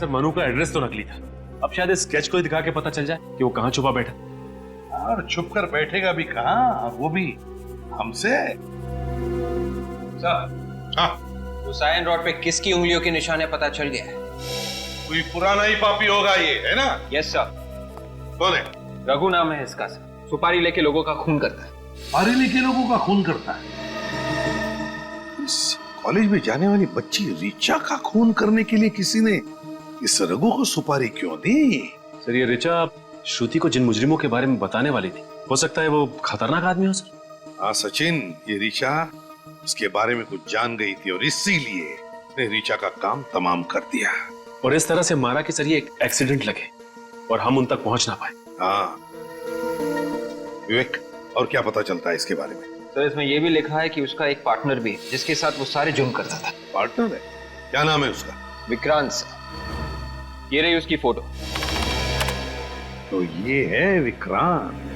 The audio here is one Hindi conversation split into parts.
सर मनु का एड्रेस तो नकली था, अब शायद इस स्केच को ही दिखा के पता चल जाए कि वो कहाँ छुपा बैठा। और छुप कर बैठेगा भी कहाँ, वो भी हमसे। सर, हाँ, हुसैन रोड पे किसकी उंगलियों के निशाने पता चल गया है? कोई पुराना ही पापी होगा ये, है ना? Yes sir. कौन है? रघु नाम है इसका सर, सुपारी लेके लोगों का खून करता है। सुपारी लेके लोगों का खून करता है? इस कॉलेज में जाने वाली बच्ची रिचा का खून करने के लिए किसी ने इस रघु को सुपारी क्यों दी? सर ये रिचा श्रुति को जिन मुजरिमों के बारे में बताने वाली थी, हो सकता है वो खतरनाक आदमी हो सर। हाँ सचिन, ये रिचा उसके बारे में कुछ जान गई थी और इसीलिए उसने रिचा का काम तमाम कर दिया और इस तरह से मारा कि सर ये एक एक्सीडेंट लगे और हम उन तक पहुंच ना पाए। हाँ विवेक, और क्या पता चलता है इसके बारे में? सर इसमें यह भी लिखा है कि उसका एक पार्टनर भी है जिसके साथ वो सारे जुर्म करता था। पार्टनर है? क्या नाम है उसका? विक्रांत सर, ये रही उसकी फोटो। तो ये है विक्रांत।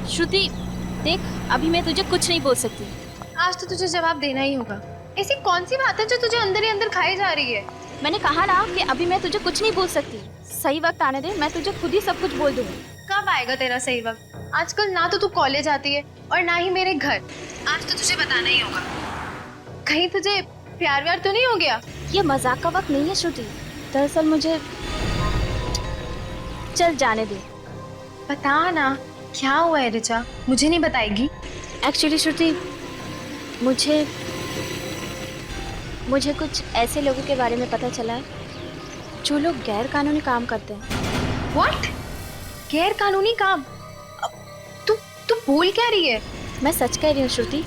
श्रुति देख, अभी मैं तुझे कुछ नहीं बोल सकती। आज तो तुझे जवाब देना ही होगा। ऐसी कौन सी बात है जो तुझे अंदर ही अंदर खाई जा रही है? मैंने कहा ना कि अभी मैं तुझे कुछ नहीं बोल सकती। सही वक्त आने दे, मैं तुझे खुद ही सब कुछ बोल दूंगी। कब आएगा तेरा सही वक्त? आजकल ना तो तू कॉलेज आती है और ना ही मेरे घर। आज तो तुझे बताना ही होगा। कहीं तुझे प्यार व्यार तो नहीं हो गया? ये मजाक का वक्त नहीं है श्रुति, दरअसल मुझे चल जाने दे। बता ना क्या हुआ है रिचा, मुझे नहीं बताएगी? एक्चुअली श्रुति, मुझे कुछ ऐसे लोगों के बारे में पता चला है जो लोग गैर कानूनी काम करते हैं। व्हाट? गैर कानूनी काम? तू बोल क्या रही है? मैं सच कह रही हूँ श्रुति,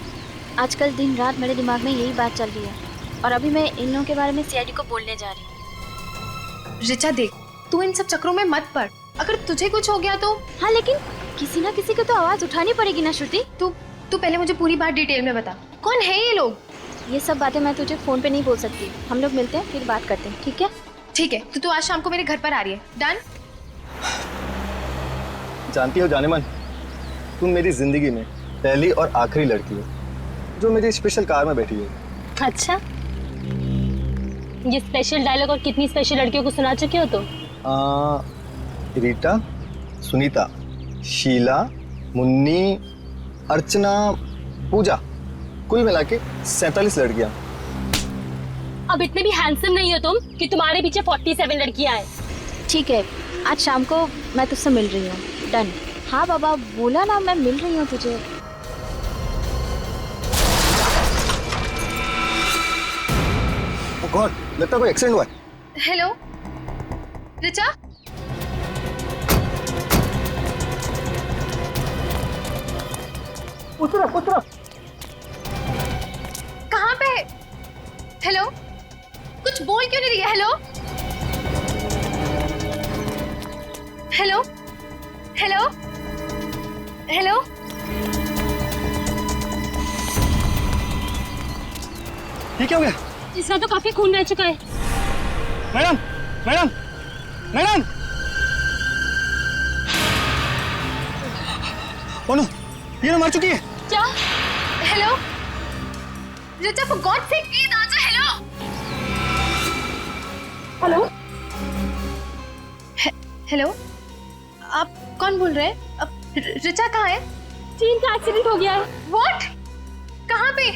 आजकल दिन रात मेरे दिमाग में यही बात चल रही है और अभी मैं इन लोगों के बारे में सीआईडी को बोलने जा रही हूँ। रिचा देख, तू इन सब चक्करों में मत पड़। अगर तुझे कुछ हो गया तो? हाँ लेकिन किसी ना किसी को तो आवाज उठानी पड़ेगी ना श्रुति। तू पहले मुझे पूरी बात डिटेल में बता। कौन है ये लोग? ये सब बातें मैं तुझे फोन पे नहीं बोल सकती। हम लोग मिलते हैं फिर बात करते हैं, ठीक है? ठीक है, तो तू आज शाम को मेरे घर पर आ रही है, डन? जानती हो जानेमन, तुम मेरी जिंदगी में पहली और आखिरी लड़की हो जो मेरी स्पेशल कार में बैठी है। अच्छा, ये स्पेशल डायलॉग और कितनी स्पेशल लड़कियों को सुना चुके हो तुम? रीटा, सुनीता, शीला, मुन्नी, अर्चना, पूजा, कुल मिला के 47 लड़कियां। अब इतने भी हैंडसम नहीं हो तुम कि तुम्हारे पीछे 47 लड़कियां हैं। ठीक है, आज शाम को मैं तुझसे मिल रही हूँ, डन? हाँ बाबा, बोला ना मैं मिल रही हूँ तुझे। ओह गॉड, लगता है कोई एक्सीडेंट हुआ है। हेलो रिचा? उतरो। कहाँ पे? हेलो, कुछ बोल क्यों नहीं रही है? Hello hello hello hello. ये क्या हो गया? इसका तो काफी खून रह चुका है। Madam, madam, madam! Oh no, ये ना मार चुकी है। क्या? Hello Richa, for God sake please answer. Hello hello, आप कौन बोल रहे हैं? अब रिचा कहाँ है? चीन का एक्सीडेंट हो गया है। व्हाट? कहाँ पे?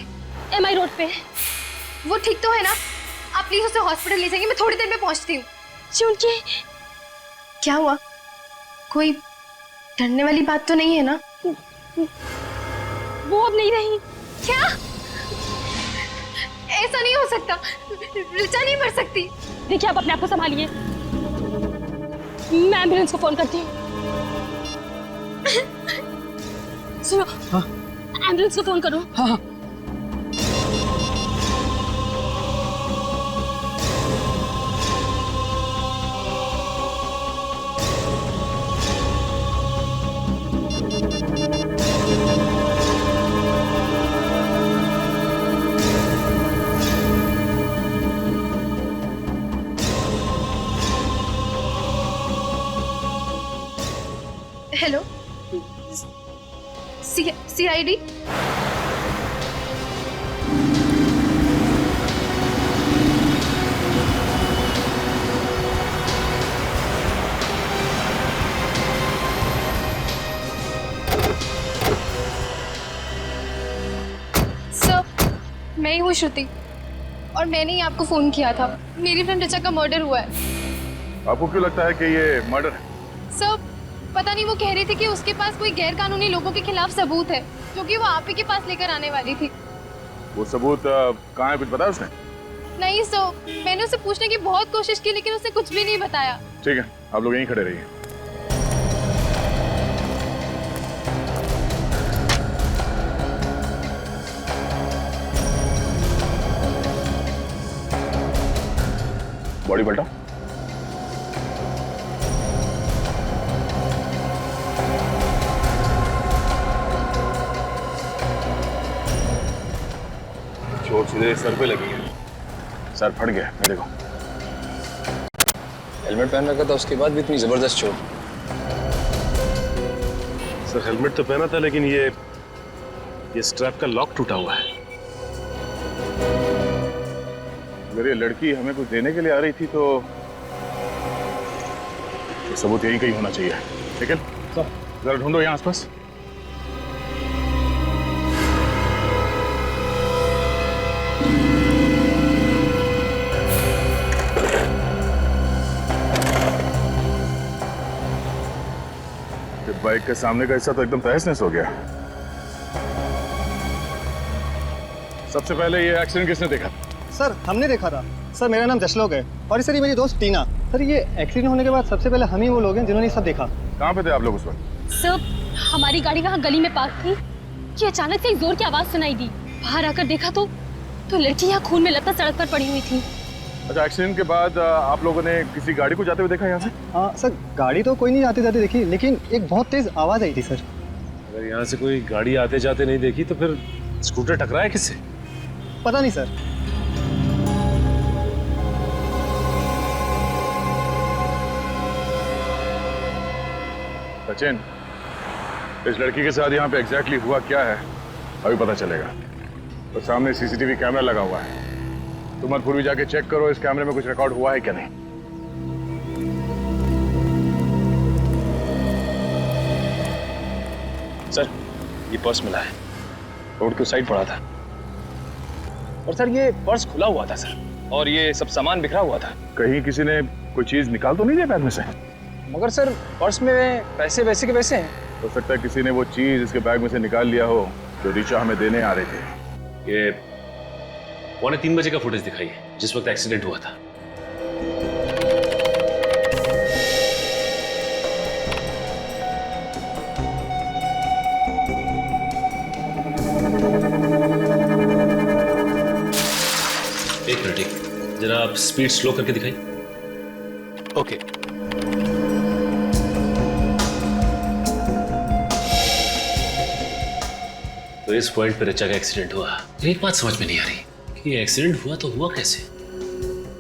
MI रोड पे। वो ठीक तो है ना? आप प्लीज उसे हॉस्पिटल ले जाएंगे, मैं थोड़ी देर में पहुंचती हूँ। चुनके क्या हुआ? कोई डरने वाली बात तो नहीं है ना? वो अब नहीं रही। क्या? ऐसा नहीं हो सकता, रिचा नहीं मर सकती। देखिए, आप अपने आप को संभालिए, मैं एम्बुलेंस को फोन करती हूँ। सुनो, हाँ? एम्बुलेंस को फोन करो। हाँ। आईडी? मैं ही हूँ श्रुति और मैंने ही आपको फोन किया था। मेरी फ्रेंड ऋचा का मर्डर हुआ है। आपको क्यों लगता है कि ये मर्डर है? सर पता नहीं, वो कह रही थी कि उसके पास कोई गैर कानूनी लोगों के खिलाफ सबूत है जो कि वो आप ही के पास लेकर आने वाली थी। वो सबूत कहाँ है, कुछ बताया उसने? नहीं सर, मैंने उसे पूछने की बहुत कोशिश की लेकिन उसने कुछ भी नहीं बताया। ठीक है, आप लोग यहीं खड़े रहिए। बॉडी पलटा। चोट सीधे सर पे लगी है, सर फट गया। मैं देखो हेलमेट पहन रखा था, उसके बाद भी इतनी जबरदस्त चोट। सर हेलमेट तो पहना था लेकिन ये स्ट्रैप का लॉक टूटा हुआ है। अगर ये लड़की हमें कुछ देने के लिए आ रही थी तो सबूत यहीं कहीं होना चाहिए। ठीक है, जरा ढूंढो यहाँ आसपास। बाइक के सामने का हिस्सा तो एकदम तहस नहस हो गया। सबसे पहले ये एक्सीडेंट किसने देखा? सर हमने देखा था। सर मेरा नाम जशलोक है और सर ये मेरी दोस्त टीना। सर ये एक्सीडेंट होने के बाद सबसे पहले हम ही वो लोग हैं जिन्होंने सब देखा। कहाँ पे थे आप लोग उस वक्त? सर हमारी गाड़ी वहाँ गली में पार्क थी कि अचानक से एक जोर की आवाज सुनाई दी। बाहर आकर देखा तो लड़की यहाँ खून में लथपथ सड़क पर पड़ी हुई थी। अच्छा, एक्सीडेंट के बाद आप लोगों ने किसी गाड़ी को जाते हुए देखा यहाँ से? हाँ सर, गाड़ी तो कोई नहीं आते जाते देखी, लेकिन एक बहुत तेज आवाज आई थी सर। अगर यहाँ से कोई गाड़ी आते जाते नहीं देखी तो फिर स्कूटर टकराया किससे? पता नहीं सर। सचिन, इस लड़की के साथ यहाँ पे एग्जैक्टली हुआ क्या है अभी पता चलेगा। तो सामने सीसीटीवी कैमरा लगा हुआ है, तुम मत पूर्वी जाके चेक करो इस कैमरे में कुछ रिकॉर्ड हुआ है क्या नहीं। सर ये पर्स मिला है, रोड के उस साइड पड़ा था। और सर ये पर्स खुला हुआ था सर, और ये सब सामान बिखरा हुआ था। कहीं किसी ने कोई चीज निकाल तो नहीं दिया बैग में से? मगर सर पर्स में पैसे वैसे के वैसे हैं। हो सकता है किसी ने वो चीज इसके बैग में से निकाल लिया हो जो ऋचा हमें देने आ रहे थे। ये 2:45 बजे का फुटेज दिखाई है जिस वक्त एक्सीडेंट हुआ था। एक मिनट, जरा आप स्पीड स्लो करके दिखाइए। ओके। तो इस पॉइंट पे ऋचा का एक्सीडेंट हुआ। एक बात समझ में नहीं आ रही कि ये एक्सीडेंट हुआ तो हुआ कैसे,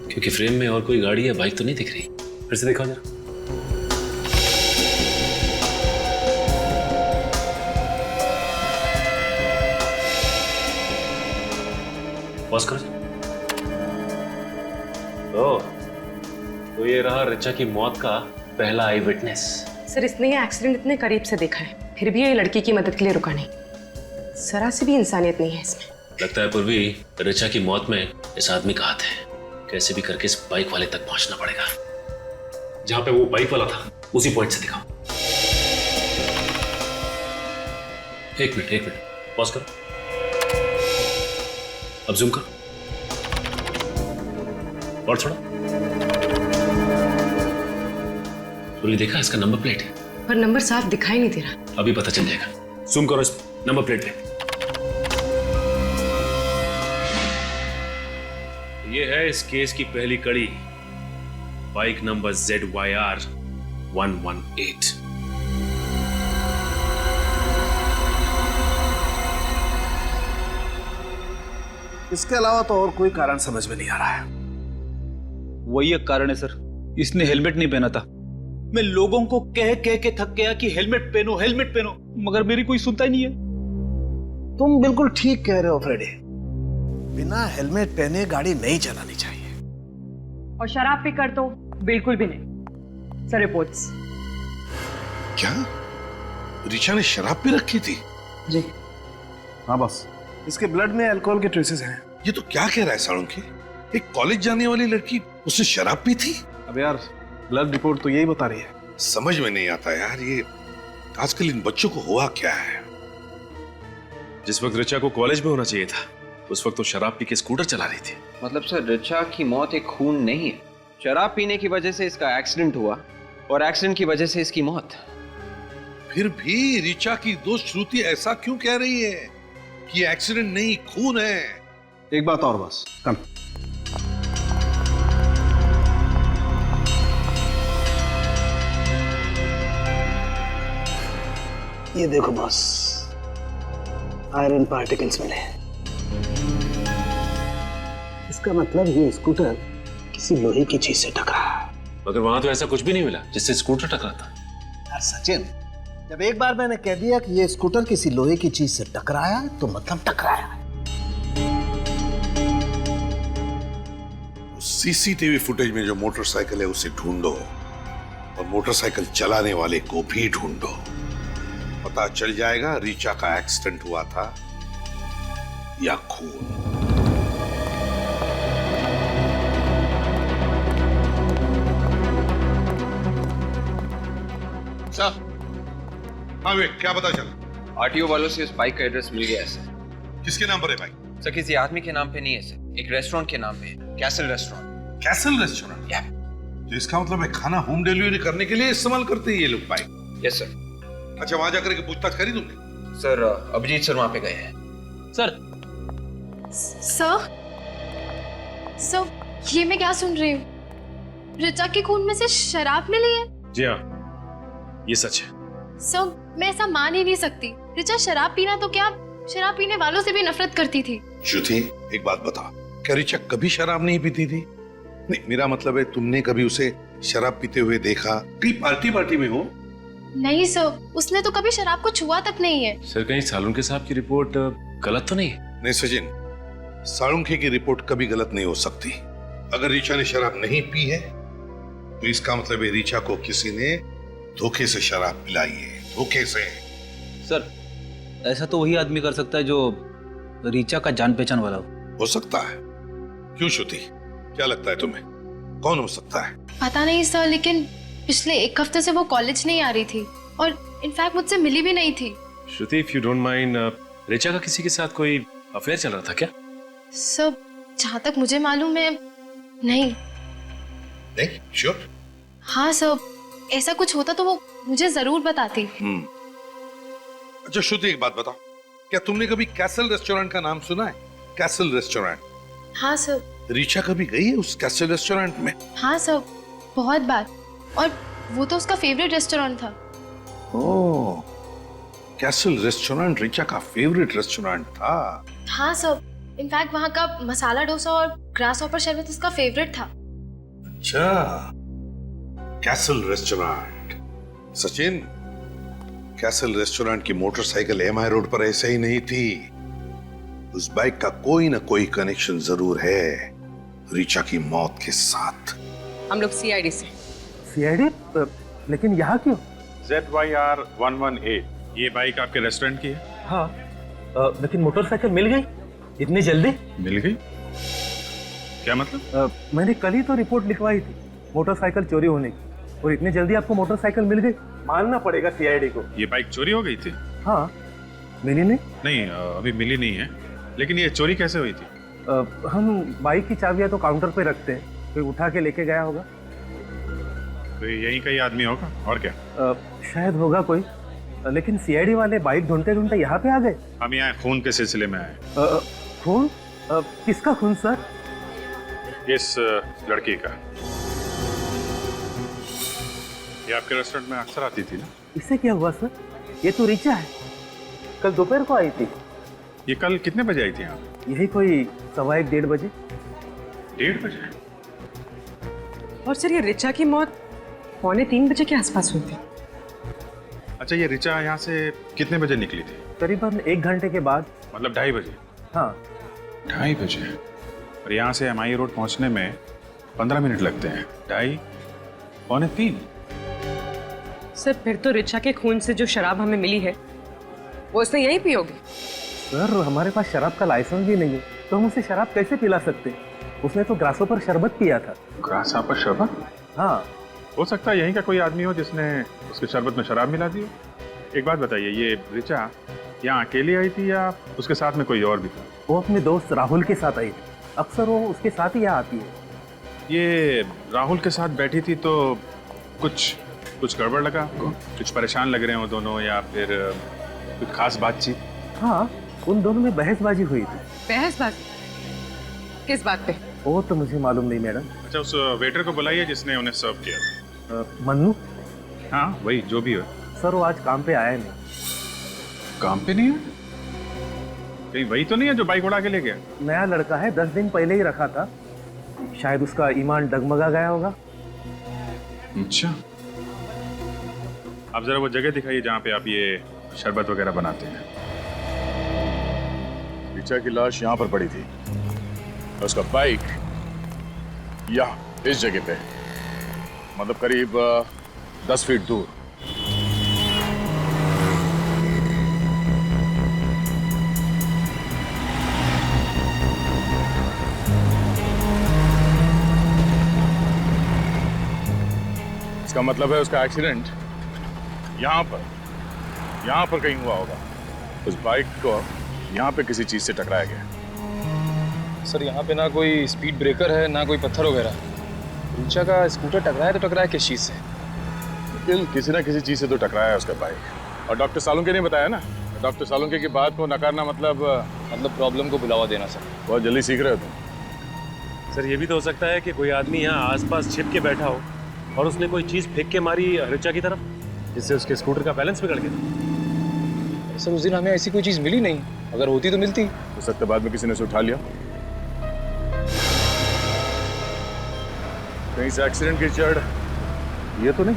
क्योंकि फ्रेम में और कोई गाड़ी या बाइक तो नहीं दिख रही। फिर से दिखाओ जरा। पॉज करो। तो ये रहा ऋचा की मौत का पहला आई विटनेस। सर इसने ये एक्सीडेंट इतने करीब से देखा है, फिर भी ये लड़की की मदद के लिए रुका नहीं। जरा सी भी इंसानियत नहीं है इसमें। लगता है पूर्वी, ऋचा की मौत में इस आदमी का हाथ है। कैसे भी करके इस बाइक वाले तक पहुंचना पड़ेगा। जहां पे वो बाइक वाला था उसी पॉइंट से दिखाओ। एक मिनट, पॉज करो। अब जूम करो और थोड़ा। पूरी देखा इसका नंबर प्लेट है, पर नंबर साफ दिखाई नहीं दे रहा। अभी पता चल जाएगा। जूम करो इस नंबर प्लेट पे। ये है इस केस की पहली कड़ी, बाइक नंबर ZYR 118। इसके अलावा तो और कोई कारण समझ में नहीं आ रहा है। वही एक कारण है सर, इसने हेलमेट नहीं पहना था। मैं लोगों को कह के थक गया कि हेलमेट पहनो, हेलमेट पहनो, मगर मेरी कोई सुनता ही नहीं है। तुम बिल्कुल ठीक कह रहे हो फ्रेडी। बिना हेलमेट पहने गाड़ी नहीं चलानी चाहिए। और शराब पीकर तो बिल्कुल भी नहीं। Sir reports. क्या ऋचा ने शराब पी रखी थी? जी हाँ बॉस, इसके ब्लड में अल्कोहल के ट्रेसेस हैं। ये तो क्या कह रहा है साळुंखे? एक कॉलेज जाने वाली लड़की उसने शराब पी थी? अब यार ब्लड रिपोर्ट तो यही बता रही है। समझ में नहीं आता यार, ये आजकल इन बच्चों को हुआ क्या है? जिस वक्त ऋचा को कॉलेज में होना चाहिए था उस वक्त तो शराब पी के स्कूटर चला रही थी। मतलब सर, ऋचा की मौत एक खून नहीं है। शराब पीने की वजह से इसका एक्सीडेंट हुआ और एक्सीडेंट की वजह से इसकी मौत। फिर भी ऋचा की दोस्त श्रुति ऐसा क्यों कह रही है कि एक्सीडेंट नहीं खून है? एक बात और बस, कम। ये देखो बॉस, आयरन पार्टिकल्स मिले। इसका मतलब ये स्कूटर किसी लोहे की चीज से टकरा। मगर वहां तो ऐसा कुछ भी नहीं मिला जिससे स्कूटर टकरा था। यार सचिन, जब एक बार मैंने कह दिया कि ये स्कूटर किसी लोहे की चीज से टकराया तो मतलब टकराया। सीसीटीवी फुटेज में जो मोटरसाइकिल है उसे ढूंढो और मोटरसाइकिल चलाने वाले को भी ढूंढो। पता चल जाएगा ऋचा का एक्सीडेंट हुआ था या खून। सर, हाँ वे, क्या पता चला? आरटीओ वालों से उस बाइक का एड्रेस मिल गया है सर। किसके नाम पर है बाइक? सर किसी आदमी के नाम पे नहीं है सर, एक रेस्टोरेंट के नाम पे है, कैसल रेस्टोरेंट। Castle restaurant? या तो इसका मतलब है खाना होम डिलीवरी करने के लिए इस्तेमाल करते हैं ये लोग बाइक? Yes sir. अच्छा, वहां जाकर के पूछताछ करी तुमने? सर अभिजीत सर वहां पे गए हैं। सर सर, सर ये मैं क्या सुन रही हूँ? ऋचा के खून में से शराब मिली है? जी हाँ, ये सच है। सर मैं ऐसा मान ही नहीं सकती। ऋचा शराब पीना तो क्या, शराब पीने वालों से भी नफरत करती थी। श्रुति, एक बात बता, क्या ऋचा कभी शराब नहीं पीती थी? नहीं, मेरा मतलब है तुमने कभी उसे शराब पीते हुए देखा? कहीं पार्टी में हो? नहीं सर, उसने तो कभी शराब को छुआ तक नहीं है। सर कहीं सालुंखे साहब की रिपोर्ट गलत तो नहीं है? नहीं सचिन, साळुंखे की रिपोर्ट कभी गलत नहीं हो सकती। अगर ऋचा ने शराब नहीं पी है तो इसका मतलब है ऋचा को किसी ने धोखे से शराब पिलाई है, धोखे से। सर ऐसा तो वही आदमी कर सकता है जो ऋचा का जान पहचान वाला हो सकता है। क्यों श्रुति, क्या लगता है तुम्हें, कौन हो सकता है? पता नहीं सर, लेकिन पिछले एक हफ्ते से वो कॉलेज नहीं आ रही थी और इनफैक्ट मुझसे मिली भी नहीं थी। Shruti, if you don't mind, Richa का किसी के साथ कोई अफेयर चल रहा था क्या? सर जहाँ तक मुझे मालूम है नहीं। नहीं श्योर? हाँ सर, ऐसा कुछ होता तो वो मुझे जरूर बताती। अच्छा श्रुति, एक बात बताओ, क्या तुमने कभी कैसल रेस्टोरेंट का नाम सुना है? Castle restaurant? हाँ सर। ऋचा कभी गई है उस कैसल रेस्टोरेंट में? हाँ सर, बहुत बार, और वो तो उसका फेवरेट रेस्टोरेंट था। ओह, कैसल रेस्टोरेंट ऋचा का फेवरेट रेस्टोरेंट था? हाँ सर, इनफैक्ट वहाँ का मसाला डोसा और ग्रास हॉपर शरबत उसका फेवरेट था। अच्छा, castle restaurant. Sachin, castle restaurant की मोटरसाइकिल एमआई रोड पर ऐसे ही नहीं थी। उस बाइक का कोई ना कोई कनेक्शन जरूर है ऋचा की मौत के साथ। हम लोग सीआईडी से। सीआईडी? लेकिन यहाँ क्यों? ZYR 118, ये बाइक आपके रेस्टोरेंट की है? हाँ, लेकिन मोटरसाइकिल मिल गई इतनी जल्दी? मिल गई? क्या मतलब? मैंने कल ही तो रिपोर्ट लिखवाई थी मोटरसाइकिल चोरी होने की, और इतनी जल्दी आपको मोटरसाइकिल मिल गई? मानना पड़ेगा सीआईडी को। ये बाइक चोरी हो गई थी? हाँ, मिली नहीं? नहीं, अभी मिली नहीं है, लेकिन ये चोरी कैसे हुई थी? हम बाइक की चाबियां तो काउंटर पे रखते हैं, कोई उठा के लेके गया होगा। तो यही कहीं आदमी होगा, और क्या? शायद होगा कोई, लेकिन सीआईडी वाले बाइक ढूंढते ढूंढते यहाँ पे आ गए। हम यहाँ खून के सिलसिले में आए। खून? किसका खून सर? इस लड़की का। ये आपके रेस्टोरेंट में अक्सर आती थी ना? इससे क्या हुआ सर? ये तो ऋचा है, कल दोपहर को आई थी। ये कल कितने बजे आई थी यहाँ? यही कोई 1:15-1:30 बजे। 1:30 बजे? और सर ये ऋचा की मौत 2:45 बजे के आसपास हुई थी। अच्छा, ये ऋचा यहाँ से कितने बजे निकली थी? करीबन 1 घंटे के बाद मतलब 2:30 बजे? हाँ 2:30 बजे? और यहाँ से MI रोड पहुँचने में 15 मिनट लगते हैं। 2:30, 2:45? सर फिर तो रिचा के खून से जो शराब हमें मिली है वो उसने यहीं पी होगी। सर हमारे पास शराब का लाइसेंस भी नहीं है, तो हम उसे शराब कैसे पिला सकते हैं? उसने तो ग्रासों पर शरबत पिया था। ग्रासा पर शरबत? हाँ हो सकता है यहीं का कोई आदमी हो जिसने उसके शरबत में शराब मिला दी हो। एक बात बताइए, ये रिचा यहाँ अकेली आई थी या उसके साथ में कोई और भी था? वो अपने दोस्त राहुल के साथ आई थी, अक्सर वो उसके साथ ही यहाँ आती है। ये राहुल के साथ बैठी थी तो कुछ गड़बड़ लगा आपको? कुछ परेशान लग रहे हो दोनों या फिर कुछ खास बातचीत? हाँ उन दोनों में बहसबाजी हुई थी। बहसबाजी किस बात पे? वो तो मुझे मालूम नहीं मैडम। अच्छा, उस वेटर को बुलाइए जिसने उन्हें सर्व किया था। मन्नू? हाँ वही, जो भी हो। सर वो आज काम पे आया नहीं। काम पे नहीं है? कहीं वही तो नहीं है जो बाइक उड़ा के ले गया? नया लड़का है, 10 दिन पहले ही रखा था, शायद उसका ईमान डगमगा गया होगा। अच्छा, आप जरा वो जगह दिखाइए जहाँ पे आप ये शरबत वगैरह बनाते हैं। रिचा की लाश यहाँ पर पड़ी थी, उसका बाइक यहाँ इस जगह पे, मतलब करीब 10 फीट दूर। इसका मतलब है उसका एक्सीडेंट यहाँ पर कहीं हुआ होगा। उस बाइक को यहाँ पे किसी चीज से टकराया गया। सर यहाँ पे ना कोई स्पीड ब्रेकर है ना कोई पत्थर वगैरह। रिचा का स्कूटर टकराया तो टकराया किस चीज से? किसी ना किसी चीज से तो टकराया है उसका बाइक। और डॉक्टर सालुंके ने बताया ना, डॉक्टर सालुंके की बात को नकारना मतलब प्रॉब्लम को बुलावा देना सर। बहुत जल्दी सीख रहे हो तुम। सर ये भी तो हो सकता है कि कोई आदमी यहाँ आसपास छिप के बैठा हो और उसने कोई चीज फेंक के मारी रिचा की तरफ, जिससे उसके स्कूटर का बैलेंस बिगड़ गया। सर उस दिन हमें ऐसी कोई चीज मिली नहीं, अगर होती तो मिलती। हो सकता है बाद में किसी ने उसे उठा लिया। कहीं से एक्सीडेंट की जड़ ये तो नहीं?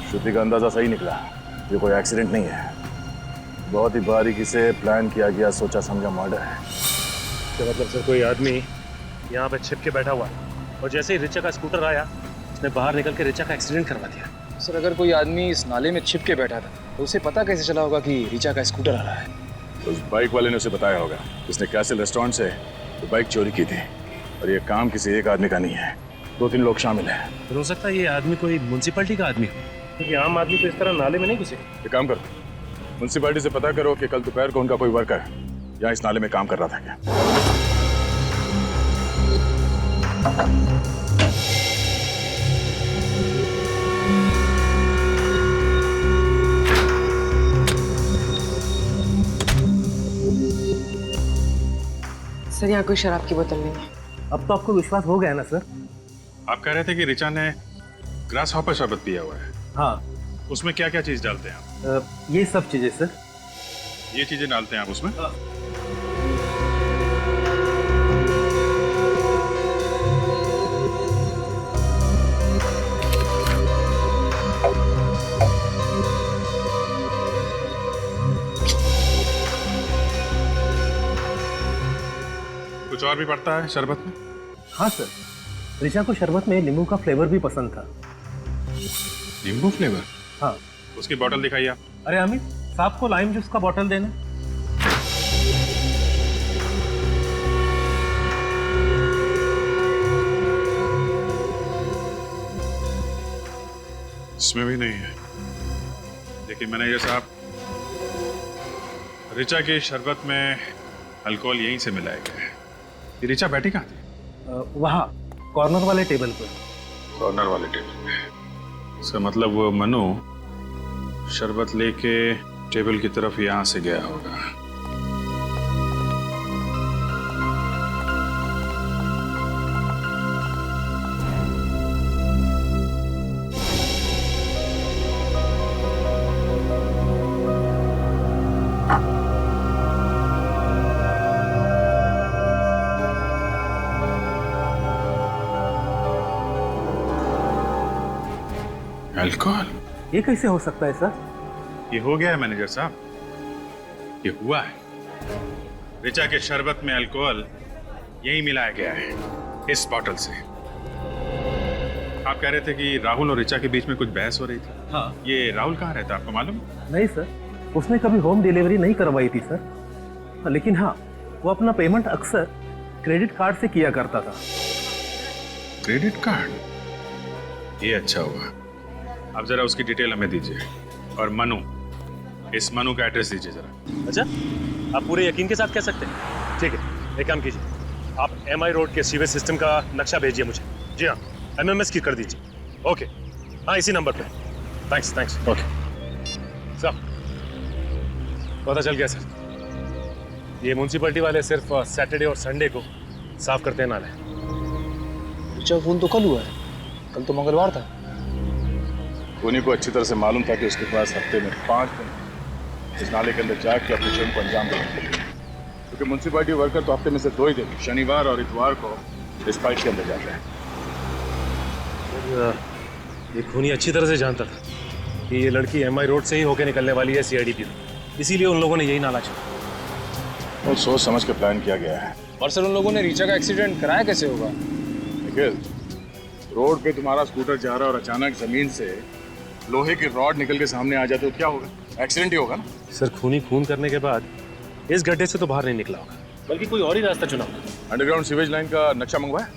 श्रुति का अंदाजा सही निकला, ये कोई एक्सीडेंट नहीं है, बहुत ही बारीकी से प्लान किया गया, सोचा समझा मर्डर है। तो मतलब सर कोई आदमी यहाँ पे छिप के बैठा हुआ है और जैसे ही रिचा का स्कूटर आया उसने बाहर निकल के रिचा का एक्सीडेंट करवा दिया। सर अगर कोई आदमी इस नाले में छिप के बैठा था तो उसे पता कैसे चला होगा कि रिचा का स्कूटर आ रहा है? उस बाइक वाले ने उसे बताया होगा, उसने कैसल रेस्टोरेंट से तो बाइक चोरी की थी। और ये काम किसी एक आदमी का नहीं है, 2-3 लोग शामिल हैं। तो हो सकता है ये आदमी कोई म्युनिसिपैलिटी का आदमी हो, क्योंकि आम आदमी तो इस तरह नाले में नहीं घुसे। एक काम करो, म्युनिसिपैलिटी से पता करो कि कल दोपहर को उनका कोई वर्कर यहाँ इस नाले में काम कर रहा था क्या। सर यहाँ कोई शराब की बोतल नहीं है। अब तो आपको विश्वास हो गया ना सर? आप कह रहे थे कि रिचा ने ग्रास हॉपर शरबत पिया हुआ है। हाँ। उसमें क्या क्या चीज डालते हैं आप? ये सब चीजें सर। ये चीजें डालते हैं आप उसमें? कुछ और भी पड़ता है शरबत में? हाँ सर, रिचा को शरबत में नींबू का फ्लेवर भी पसंद था। नींबू फ्लेवर? हाँ। उसकी बोतल दिखाइए आप। अरे अमित, साहब को लाइम जूस का बोतल देना। इसमें भी नहीं है, लेकिन मैनेजर साहब रिचा के शरबत में अल्कोहल यहीं से मिलाया गया है। ये रिचा बैठी कहाँ थी? वहाँ कॉर्नर वाले टेबल पर। कॉर्नर वाले टेबल पे? इसका मतलब वो मनु शरबत लेके टेबल की तरफ यहाँ से गया होगा। अल्कोहल? ये कैसे हो सकता है सर? ये हो गया है मैनेजर साहब, ये हुआ है। ऋचा के शरबत में अल्कोहल यही मिलाया गया है, इस बॉटल से। आप कह रहे थे कि राहुल और ऋचा के बीच में कुछ बहस हो रही थी। हाँ। ये राहुल कहाँ रहता है, आपको मालूम? नहीं सर, उसने कभी होम डिलीवरी नहीं करवाई थी सर। लेकिन हाँ, वो अपना पेमेंट अक्सर क्रेडिट कार्ड से किया करता था। Credit card? ये अच्छा हुआ। अब जरा उसकी डिटेल हमें दीजिए। और मनु, इस मनु का एड्रेस दीजिए जरा। अच्छा, आप पूरे यकीन के साथ कह सकते हैं? ठीक है, एक काम कीजिए, आप MI रोड के सीवेज सिस्टम का नक्शा भेजिए मुझे। जी हाँ, MMS की कर दीजिए। ओके, हाँ इसी नंबर पे। Thanks thanks. ओके सर, पता चल गया सर, ये म्यूनसिपैलिटी वाले सिर्फ सैटरडे और संडे को साफ करते हैं नाले। ऋचा खून तो कल हुआ है, कल तो मंगलवार था। खूनी को अच्छी तरह से मालूम था कि उसके पास हफ्ते में 5 दिन इस नाले के अंदर जाके अपने जुर्म को अंजाम देने के लिए, क्योंकि म्यूनसिपैलिटी वर्कर तो हफ्ते में से 2 ही दिन, शनिवार और इतवार को इस फाइट के अंदर जाते हैं। ये खूनी अच्छी तरह से जानता था कि ये लड़की MI रोड से ही होकर निकलने वाली है CIDP, इसीलिए उन लोगों ने यही नाला चुना और सोच समझ के प्लान किया गया है। और सर, उन लोगों ने ऋचा का एक्सीडेंट कराया कैसे होगा? निखिल, रोड पे तुम्हारा स्कूटर जा रहा है और अचानक जमीन से लोहे की रॉड निकल के सामने आ जाते तो क्या होगा? एक्सीडेंट ही होगा ना। सर, खूनी खून करने के बाद इस गड्ढे से तो बाहर नहीं निकला होगा, बल्कि कोई और ही रास्ता चुना होगा। अंडरग्राउंड सीवेज लाइन का नक्शा मंगवाया?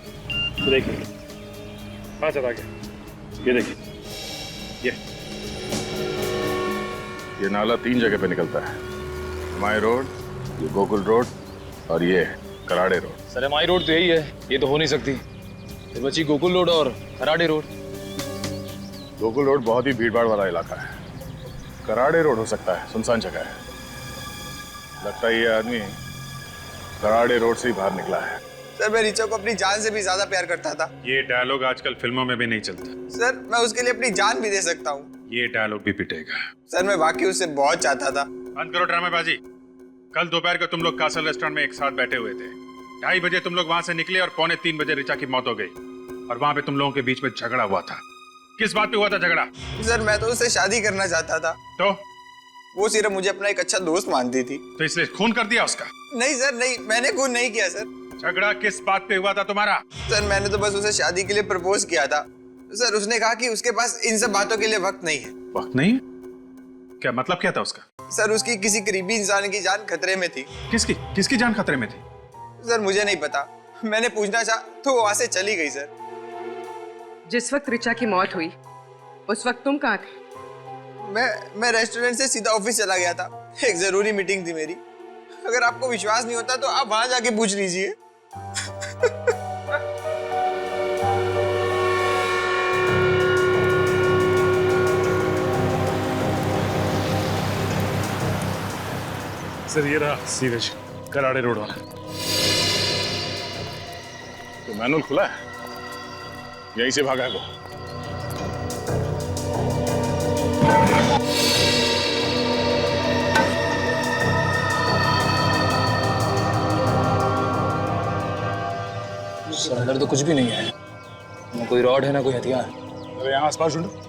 देखिए, हाँ सर, आ गया। ये देखिए, ये नाला 3 जगह पे निकलता है। MI रोड, ये गोकुल रोड और ये Karade road. Sir, MI road तो यही है, ये तो हो नहीं सकती। फिर बची गोकुल रोड और कराड़े रोड। गोकुल रोड बहुत ही भीड़भाड़ वाला इलाका है, कराड़े रोड हो सकता है, सुनसान जगह है। लगता है ये आदमी कराड़े रोड से ही बाहर निकला है। सर, मैं ऋचा को अपनी जान से भी ज्यादा प्यार करता था। ये डायलॉग आजकल फिल्मों में भी नहीं चलता। सर, मैं उसके लिए अपनी जान भी दे सकता हूँ। ये डायलॉग भी पिटेगा। सर, मैं वाकई उससे बहुत चाहता था। बंद करो ड्रामेबाजी। कल दोपहर को तुम लोग कासल रेस्टोरेंट में एक साथ बैठे हुए थे। 2:30 बजे तुम लोग वहां से निकले और 2:45 बजे ऋचा की मौत हो गई। और वहां पे तुम लोगों के बीच में झगड़ा हुआ था। किस बात पे हुआ था झगड़ा? सर, मैं तो उससे शादी करना चाहता था। तो वो सिर्फ मुझे अपना एक अच्छा दोस्त मानती थी। तो इसलिए खून कर दिया उसका? नहीं सर, नहीं, मैंने खून नहीं किया सर। झगड़ा किस बात पे हुआ था तुम्हारा? सर, मैंने तो बस उसे शादी के लिए प्रपोज किया था। सर, उसने कहा कि उसके पास इन सब बातों के लिए वक्त नहीं है। वक्त नहीं? क्या मतलब क्या था उसका? सर, उसकी किसी करीबी इंसान की जान खतरे में थी। किसकी जान खतरे में थी? सर, मुझे नहीं पता। मैंने पूछना चाहा तो वो वहां से चली गई। सर, जिस वक्त ऋचा की मौत हुई उस वक्त तुम कहाँ थे? मैं रेस्टोरेंट से सीधा ऑफिस चला गया था। एक जरूरी मीटिंग थी मेरी। अगर आपको विश्वास नहीं होता तो आप वहां जाके पूछ लीजिए। सर, ये रहा सीवेज, कराड़े रोड वाला। तो मैनुअल खुला है, यहीं से भागा है वो। सर, अंदर तो कुछ भी नहीं है, ना कोई रॉड है ना कोई हथियार। अरे यहाँ आसपास ढूंढो।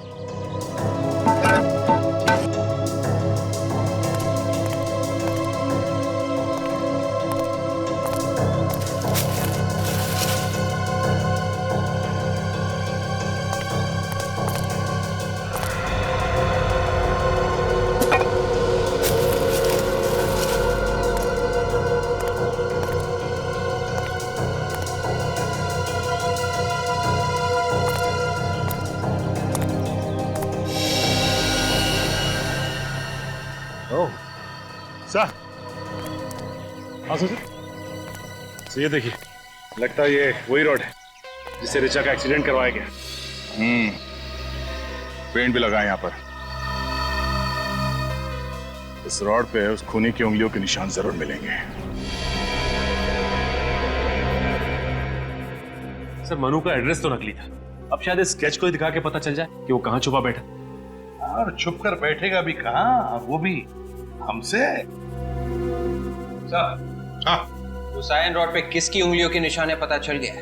सर, हाँ सर, ये देखिए, लगता है ये वही रोड है जिससे ऋचा का एक्सीडेंट करवाया गया। पेंट भी लगा है यहाँ पर। इस रॉड पे उस खूनी की उंगलियों के निशान जरूर मिलेंगे। सर, मनु का एड्रेस तो नकली था। अब शायद इस स्केच को ही दिखा के पता चल जाए कि वो कहाँ छुपा बैठा। और छुप कर बैठेगा भी कहाँ, वो भी हमसे। सर, हाँ, हुसैन रोड पे किसकी उंगलियों के निशान है पता चल गया है।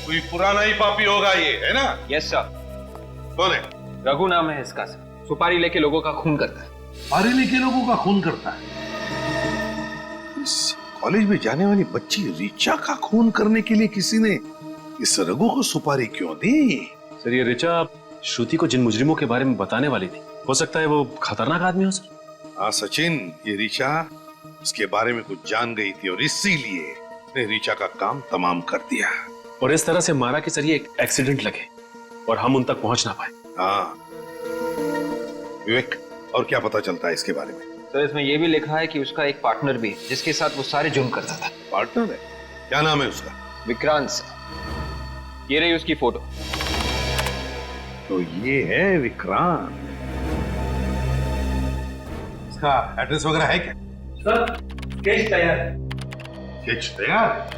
कोई पुराना ही पापी होगा ये, है ना? Yes sir. कौन है? रघु नाम है इसका सर। सुपारी लेके लोगों का खून करता है। सुपारी लेके लोगों का खून करता है? इस कॉलेज में जाने वाली बच्ची ऋचा का खून करने के लिए किसी ने इस रघु को सुपारी क्यों दी? सर ये ऋचा श्रुति को जिन मुजरिमों के बारे में बताने वाली थी, हो सकता है वो खतरनाक आदमी हो सर। हाँ सचिन, ये ऋचा उसके बारे में कुछ जान गई थी और इसीलिए उसने ऋचा का काम तमाम कर दिया। और इस तरह से मारा कि सर ये एक एक्सीडेंट लगे और हम उन तक पहुंच ना पाए। हाँ विवेक, और क्या पता चलता है इसके बारे में? सर इसमें यह भी लिखा है कि उसका एक पार्टनर भी है जिसके साथ वो सारे जुर्म करता था। पार्टनर है? क्या नाम है उसका? विक्रांत सर। ये रही उसकी फोटो। तो ये है विक्रांत। इसका एड्रेस वगैरह है क्या? सर स्केच तैयार है। स्केच तैयार?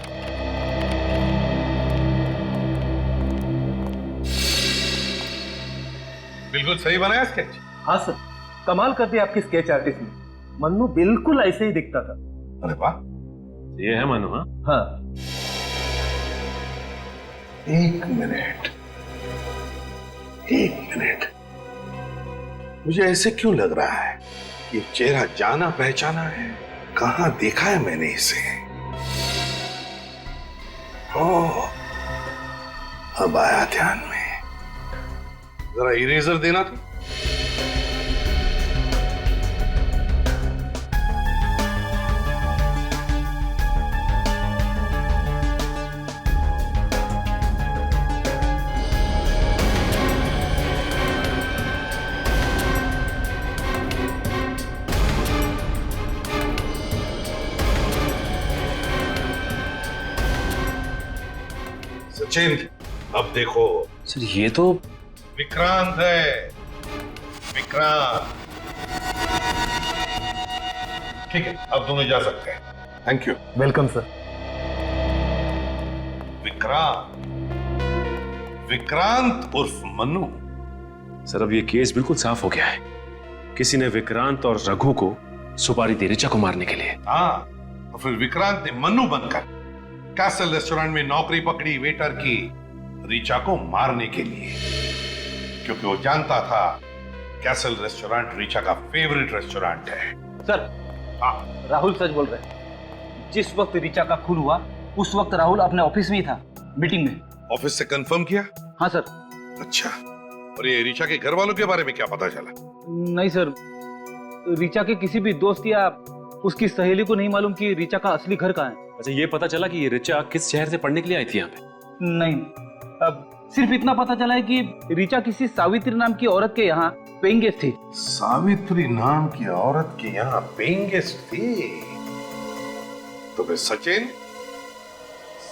बिल्कुल सही बनाया स्केच। हाँ सर, कमाल कर दिया आपकी स्केच आर्टिस्ट ने। मन्नू बिल्कुल ऐसे ही दिखता था। अरे वाह, ये है मनु? हाँ हाँ। एक मिनट, मुझे ऐसे क्यों लग रहा है? ये चेहरा जाना पहचाना है, कहां देखा है मैंने इसे? ओह, अब आया ध्यान में। जरा इरेजर देना तो। सचिन, अब देखो। सर ये तो विक्रांत है, विक्रांत। ठीक है, अब दोनों जा सकते हैं। Thank you. Welcome sir. Vikrant उर्फ मन्नू। सर अब ये केस बिल्कुल साफ हो गया है। किसी ने विक्रांत और रघु को सुपारी दी ऋचा को मारने के लिए। हाँ, तो फिर विक्रांत ने मन्नू बनकर कैसल रेस्टोरेंट में नौकरी पकड़ी वेटर की ऋचा को मारने के लिए, क्योंकि वो जानता था कैसल रेस्टोरेंट ऋचा का फेवरेट रेस्टोरेंट है। सर राहुल सच बोल रहे हैं। जिस वक्त ऋचा का खून हुआ उस वक्त राहुल अपने ऑफिस में ही था, मीटिंग में। ऑफिस से कंफर्म किया? हाँ सर। अच्छा, और ये ऋचा के घर वालों के बारे में क्या पता चला? नहीं सर, ऋचा के किसी भी दोस्त या उसकी सहेली को नहीं मालूम कि ऋचा का असली घर कहाँ है। अच्छा, ये पता चला कि ये ऋचा किस शहर से पढ़ने के लिए आई थी यहाँ पे? नहीं, अब सिर्फ इतना पता चला है कि ऋचा किसी सावित्री नाम की औरत के यहाँ पेइंग गेस्ट थी। सावित्री नाम की औरत के यहाँ पेइंग गेस्ट थी? तो फिर सचिन,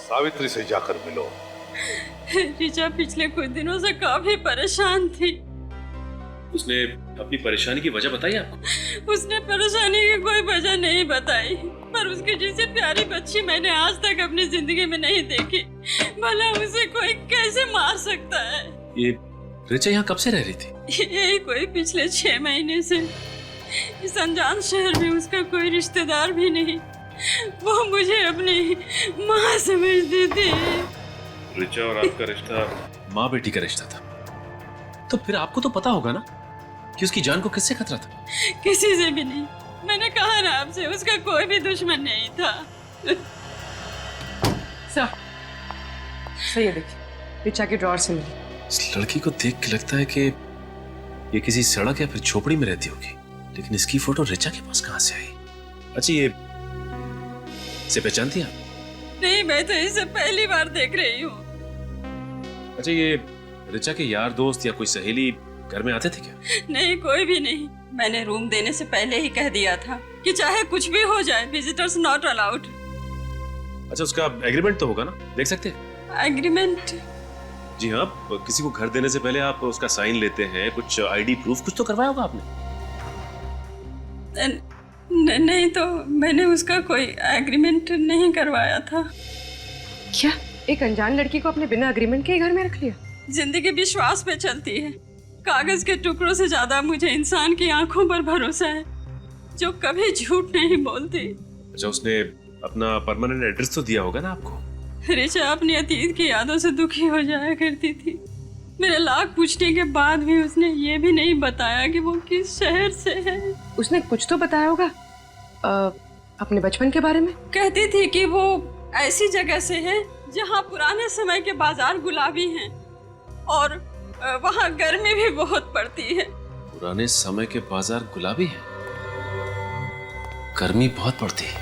सावित्री से जाकर मिलो। ऋचा पिछले कुछ दिनों से काफी परेशान थी। उसने अपनी परेशानी की वजह बताई आपको? उसने परेशानी की कोई वजह नहीं बताई, पर उसकी जैसे प्यारी बच्ची मैंने आज तक अपनी जिंदगी में नहीं देखी। भला उसे कोई कैसे मार सकता है? ये ऋचा यहाँ कब से रह रही थी? यही कोई पिछले 6 महीने से। इस अनजान शहर में उसका कोई रिश्तेदार भी नहीं। वो मुझे अपनी माँ समझती थी। ऋचा और आपका रिश्ता माँ बेटी का रिश्ता था, तो फिर आपको तो पता होगा ना कि उसकी जान को किससे खतरा था? किसी से भी नहीं। मैंने कहा ना आपसे, उसका कोई भी दुश्मन नहीं था। सर ये देखिए, ऋचा के ड्रॉअर से मिली। इस लड़की को देख के लगता है कि ये किसी सड़क या फिर झोपड़ी में रहती होगी, लेकिन इसकी फोटो ऋचा के पास कहां से आई? अच्छा, ये इसे पहचानती हैं आप? नहीं, मैं तो इसे पहली बार देख रही हूँ। अच्छा, ये ऋचा के यार दोस्त या कोई सहेली घर में आते थे क्या? नहीं, कोई भी नहीं। मैंने रूम देने से पहले ही कह दिया था कि चाहे कुछ भी हो जाए, विजिटर्स नॉट अलाउड। अच्छा, उसका एग्रीमेंट तो होगा ना, देख सकते हैं? एग्रीमेंट? जी हाँ, किसी को घर देने से पहले आप उसका साइन लेते हैं, कुछ आईडी प्रूफ कुछ तो करवाया होगा आपने? नहीं, तो मैंने उसका कोई एग्रीमेंट नहीं करवाया था। क्या एक अनजान लड़की को अपने बिना एग्रीमेंट के घर में रख लिया? जिंदगी विश्वास पे चलती है। कागज के टुकड़ों से ज्यादा मुझे इंसान की आंखों पर भरोसा है, जो कभी झूठ नहीं बोलती। अच्छा, उसने अपना परमानेंट एड्रेस तो दिया होगा ना आपको? ऋचा अपनी अतीत की यादों से दुखी हो जाया करती थी। मेरे लाख पूछने के बाद भी उसने ये भी नहीं बताया कि वो किस शहर से है। उसने कुछ तो बताया होगा अपने बचपन के बारे में। कहती थी कि वो ऐसी जगह से है जहाँ पुराने समय के बाजार गुलाबी हैं और वहाँ गर्मी भी बहुत पड़ती है। पुराने समय के बाजार गुलाबी है, गर्मी बहुत पड़ती है।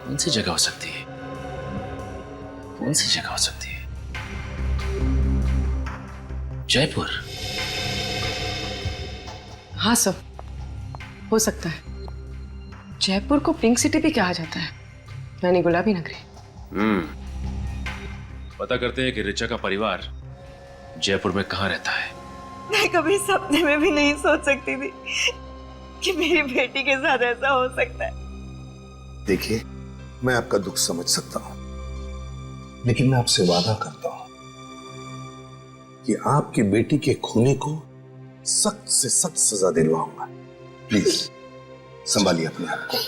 कौन सी जगह हो सकती है? कौन सी जगह हो सकती है? जयपुर? हाँ सर, हो सकता है। जयपुर को पिंक सिटी भी कहा जाता है, यानी गुलाबी नगरी। पता करते हैं कि ऋचा का परिवार जयपुर में कहाँ रहता है। मैं कभी सपने में भी नहीं सोच सकती थी कि मेरी बेटी के साथ ऐसा हो सकता है। देखिए, मैं आपका दुख समझ सकता हूं, लेकिन मैं आपसे वादा करता हूं कि आपकी बेटी के खूनी को सख्त से सख्त सजा दिलवाऊंगा। प्लीज संभालिए अपने आप को।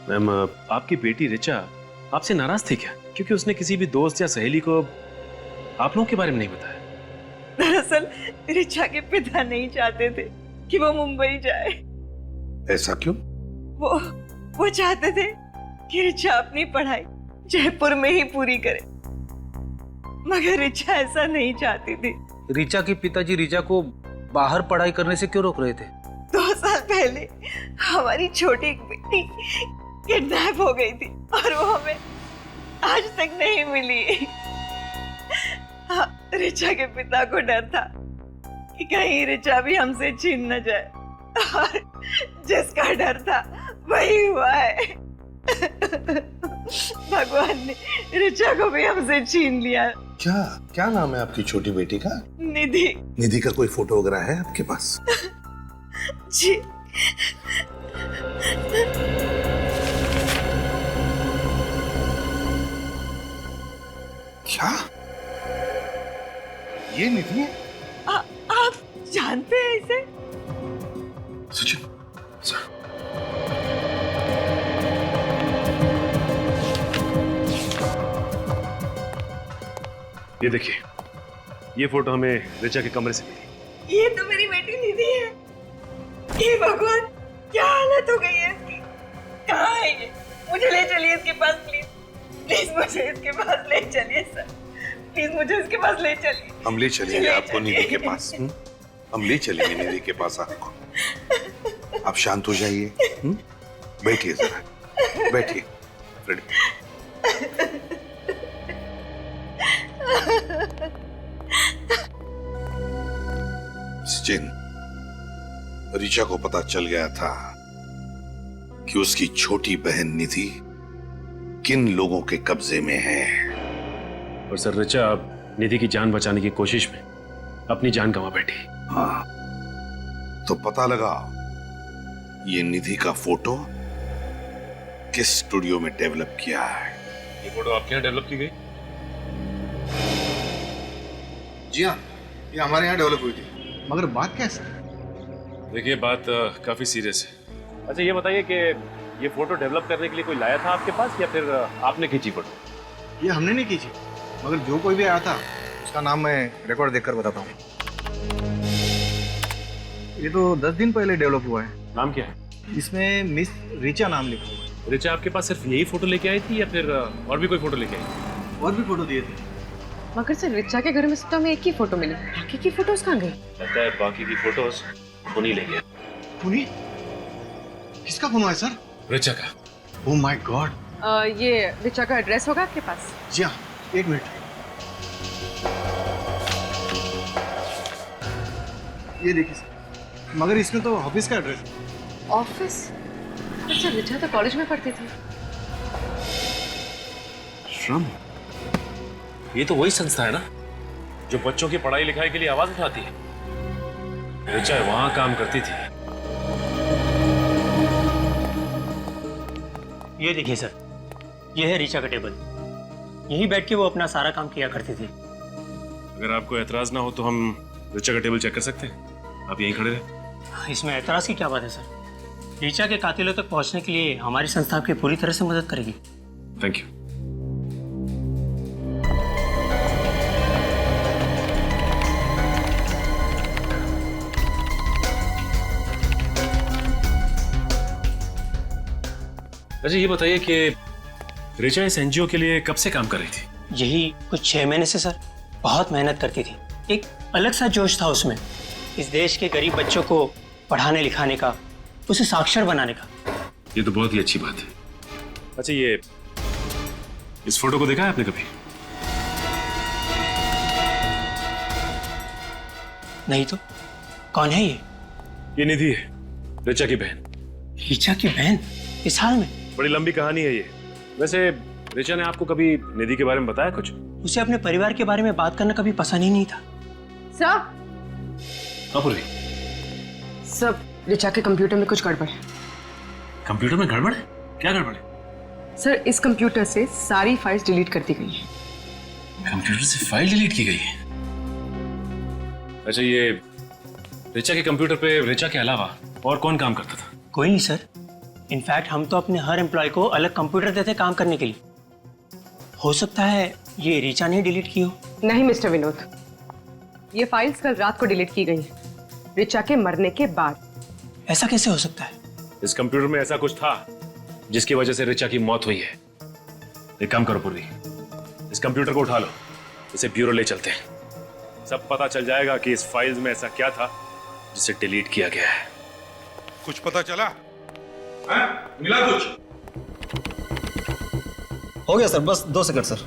मैम, आपकी बेटी ऋचा आपसे नाराज थी क्या, क्योंकि उसने किसी भी दोस्त या सहेली को आप लोगों के बारे में नहीं बताया? दरअसल ऋचा के पिता नहीं चाहते थे कि वो मुंबई जाए। ऐसा क्यों? वो चाहते थे कि ऋचा अपनी पढ़ाई जयपुर में ही पूरी करे, मगर ऋचा ऐसा नहीं चाहती थी। ऋचा के पिताजी ऋचा को बाहर पढ़ाई करने से क्यों रोक रहे थे? 2 साल पहले हमारी छोटी बेटी किडनैप हो गई थी और वो हमें आज तक नहीं मिली। हाँ, ऋचा के पिता को डर था कि कहीं ऋचा भी हमसे छीन न जाए, और जिसका डर था वही हुआ है। भगवान ने ऋचा को भी हमसे छीन लिया। क्या नाम है आपकी छोटी बेटी का? निधि। निधि का कोई फोटो वगैरह है आपके पास? जी। क्या ये निधि है? आप जानते हैं इसे? सचिन सर, ये देखिए, ये फोटो हमें ऋचा के कमरे से मिली। ये तो मेरी बेटी निधि है। ये भगवान, क्या हालत हो गई है इसकी। कहाँ है ये? मुझे ले चलिए इसके पास प्लीज। प्लीज मुझे इसके पास ले चलिए सर। प्लीज मुझे इसके पास ले चलिए। हम ले चलेंगे आपको निधि के पास। हम ले चलेंगे निधि के पास आपको। आप शांत हो जाइए। बैठिए जरा, बैठिए। सचिन, ऋचा को पता चल गया था कि उसकी छोटी बहन निधि किन लोगों के कब्जे में है। और सर, ऋचा निधि की जान बचाने की कोशिश में अपनी जान गंवा बैठी। हाँ, तो पता लगा ये निधि का फोटो किस स्टूडियो में डेवलप किया है। ये फोटो आपके यहाँ डेवलप की गई? जी हाँ, ये हमारे यहाँ डेवलप हुई थी। मगर बात क्या है सर? देखिए, बात काफी सीरियस है। अच्छा, ये बताइए कि ये फोटो डेवलप करने के लिए कोई लाया था आपके पास, या फिर आपने खींची फोटो? ये हमने नहीं खींची, मगर जो कोई भी आया था उसका नाम मैं रिकॉर्ड देखकर बताता हूँ। ये तो 10 दिन पहले डेवलप हुआ है। नाम क्या है? इसमें मिस ऋचा नाम लिखा हुआ है। ऋचा आपके पास सिर्फ यही फोटो लेके आई थी, या फिर और भी कोई फोटो लेके आई? और भी फोटो दिए थे। मगर सर, ऋचा के घर में तो हमें एक ही फोटो मिली, बाकी की फोटोज कहाँ गई? लगता है बाकी की फोटोज खूनी ले गया। खूनी? किसका खून हुआ है सर? ऋचा का। Oh my God. ये ऋचा का एड्रेस होगा आपके पास? जी हाँ, 1 मिनट। ये देखिए सर, मगर इसमें तो ऑफिस का एड्रेस है। ऑफिस? अच्छा, ऋचा तो कॉलेज में पढ़ती थी। श्रम? ये तो वही संस्था है ना जो बच्चों की पढ़ाई लिखाई के लिए आवाज उठाती है। ऋचा वहां काम करती थी। ये देखिए सर, ये है ऋचा का टेबल। यहीं बैठ के वो अपना सारा काम किया करती थी। अगर आपको एतराज ना हो तो हम ऋचा का टेबल चेक कर सकते हैं। आप यहीं खड़े रहे। इसमें एतराज की क्या बात है सर? ऋचा के कातिलों तक पहुंचने के लिए हमारी संस्था आपकी पूरी तरह से मदद करेगी। Thank you. अच्छा ये बताइए कि ऋचा इस एनजीओ के लिए कब से काम कर रही थी? यही कुछ 6 महीने से सर। बहुत मेहनत करती थी। एक अलग सा जोश था उसमें, इस देश के गरीब बच्चों को पढ़ाने लिखाने का, उसे साक्षर बनाने का। ये तो बहुत ही अच्छी बात है। अच्छा ये इस फोटो को देखा है आपने कभी? नहीं तो कौन है ये? ये निधि है, ऋचा की बहन। ऋचा की बहन? इस हाल में? बड़ी लंबी कहानी है ये। वैसे ऋचा ने आपको कभी निधि के बारे में बताया कुछ? उसे अपने परिवार के बारे में बात करना कभी पसंद ही नहीं था। सर सब ऋचा के कंप्यूटर में कुछ गड़बड़ है। कंप्यूटर में गड़बड़ है? क्या गड़बड़ है? सर इस कंप्यूटर से सारी फाइल्स डिलीट कर दी गई हैं। कंप्यूटर से फाइल डिलीट की गई है? अच्छा ये ऋचा के कंप्यूटर पे ऋचा के अलावा और कौन काम करता था? कोई नहीं सर। इनफैक्ट हम तो अपने हर एम्प्लॉय को अलग कंप्यूटर देते काम करने के लिए। हो सकता है ये ऋचा ने डिलीट की हो। नहीं मिस्टर विनोद, ये फाइल्स कल रात को डिलीट की गई हैं, ऋचा के मरने के बाद। ऐसा कैसे हो सकता है? इस कंप्यूटर में ऐसा कुछ था जिसकी वजह से ऋचा की मौत हुई है। एक काम करो पूर्वी, इस कंप्यूटर को उठा लो, इसे ब्यूरो ले चलते हैं। सब पता चल जाएगा कि इस फाइल्स में ऐसा क्या था जिसे डिलीट किया गया है। कुछ पता चला? मिला कुछ? हो गया सर, बस 2 सेकंड सर।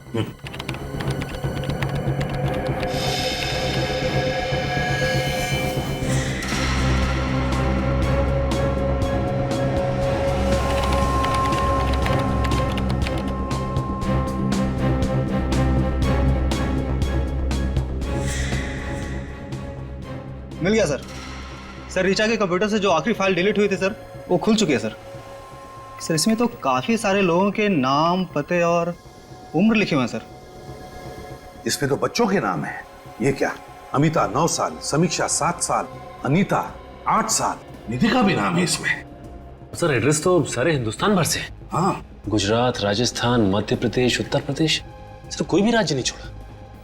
मिल गया सर। सर ऋचा के कंप्यूटर से जो आखिरी फाइल डिलीट हुई थी सर, वो खुल चुकी है सर। सर इसमें तो काफी सारे लोगों के नाम, पते और उम्र लिखे हुए हैं सर। इसमें तो बच्चों के नाम है। ये क्या? अमिता 9 साल, समीक्षा 7 साल, अनीता 8 साल, निधि का भी नाम है इसमें। सर एड्रेस तो सारे हिंदुस्तान भर से। हाँ, गुजरात, राजस्थान, मध्य प्रदेश, उत्तर प्रदेश, सर कोई भी राज्य नहीं छोड़ा।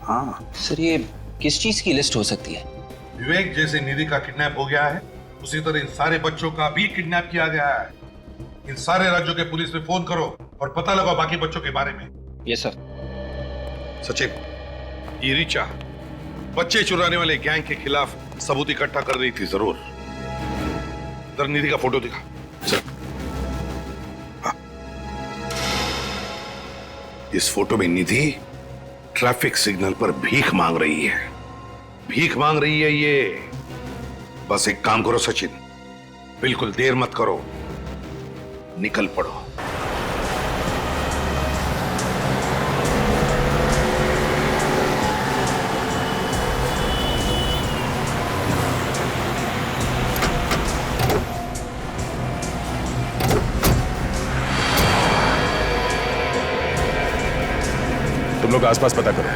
हाँ सर ये किस चीज की लिस्ट हो सकती है? विवेक जैसे निधि का किडनैप हो गया है, उसी तरह इन सारे बच्चों का भी किडनैप किया गया है। इन सारे राज्यों के पुलिस में फोन करो और पता लगाओ बाकी बच्चों के बारे में। Yes sir. सचिन, ये ऋचा बच्चे चुराने वाले गैंग के खिलाफ सबूत इकट्ठा कर रही थी जरूर। इधर निधि का फोटो दिखा। सर हाँ। इस फोटो में निधि ट्रैफिक सिग्नल पर भीख मांग रही है। भीख मांग रही है ये। बस एक काम करो सचिन, बिल्कुल देर मत करो, निकल पड़ो। तुम लोग आसपास पता करो,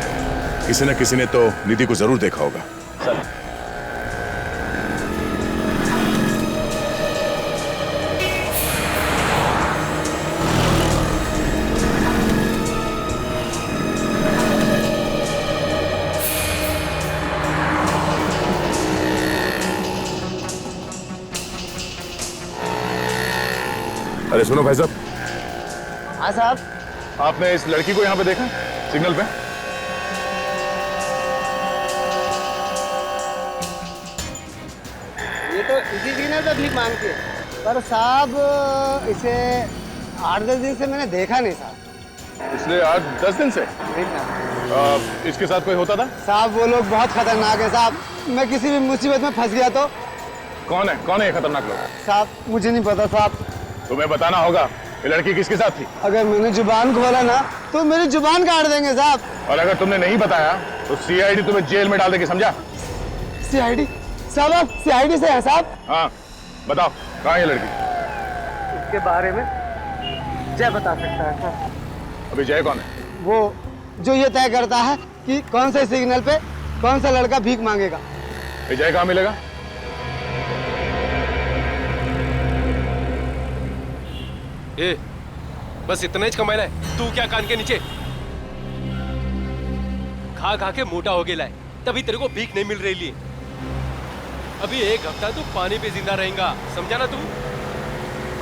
किसी न किसी ने तो निधि को जरूर देखा होगा। सर अरे सुनो भाई साहब। हाँ साहब। आपने इस लड़की को यहाँ पे देखा सिग्नल पे? ये तो इसी सिग्नल पे भीख मांगती है, पर साहब इसे 8-10 दिन से मैंने देखा नहीं साहब। इसलिए 8-10 दिन से? इसके साथ कोई होता था? साहब वो लोग बहुत खतरनाक है साहब। मैं किसी भी मुसीबत में फंस गया तो। कौन है ये खतरनाक लोग? साहब मुझे नहीं पता साहब। तुम्हें बताना होगा ये लड़की किसके साथ थी। अगर मैंने जुबान खोला ना तो मेरी जुबान काट देंगे साहब। और अगर तुमने नहीं बताया तो सीआईडी तुम्हें जेल में डाल देगी, समझा? सीआईडी? साहब आप सीआईडी से हैं साहब? हाँ बताओ, कहाँ है ये लड़की? इसके बारे में जय बता सकता है साहब। अभी जय कौन है? वो जो ये तय करता है कि कौन से सिग्नल पे कौन सा लड़का भीख मांगेगा। जय कहाँ मिलेगा? ए, बस इतना ही कमाइला है। तू क्या कान के नीचे खा खा के मोटा हो गया है, तभी तेरे को भीख नहीं मिल रही ली। अभी 1 हफ्ता तू पानी पे जिंदा रहेगा, समझा ना तू?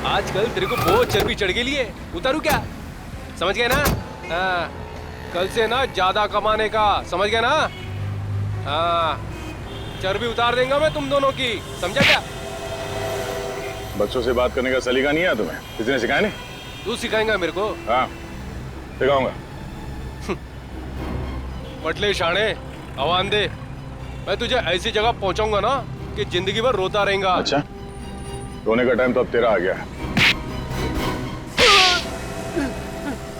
आजकल तेरे को बहुत चर्बी चढ़ गई है, उतारू क्या? समझ गए ना? हाँ, कल से ना ज्यादा कमाने का, समझ गए ना? हाँ, चर्बी उतार देंगे मैं तुम दोनों की, समझा क्या? बच्चों से बात करने का सलीका नहीं है तुम्हें? किसी ने सिखाया नहीं? तू सिखाएगा मेरे को? हाँ, सिखाऊंगा। पटले शाणे, आवान दे। मैं तुझे ऐसी जगह पहुंचाऊंगा ना कि जिंदगी भर रोता रहेगा। अच्छा, रोने का टाइम तो अब तेरा आ गया।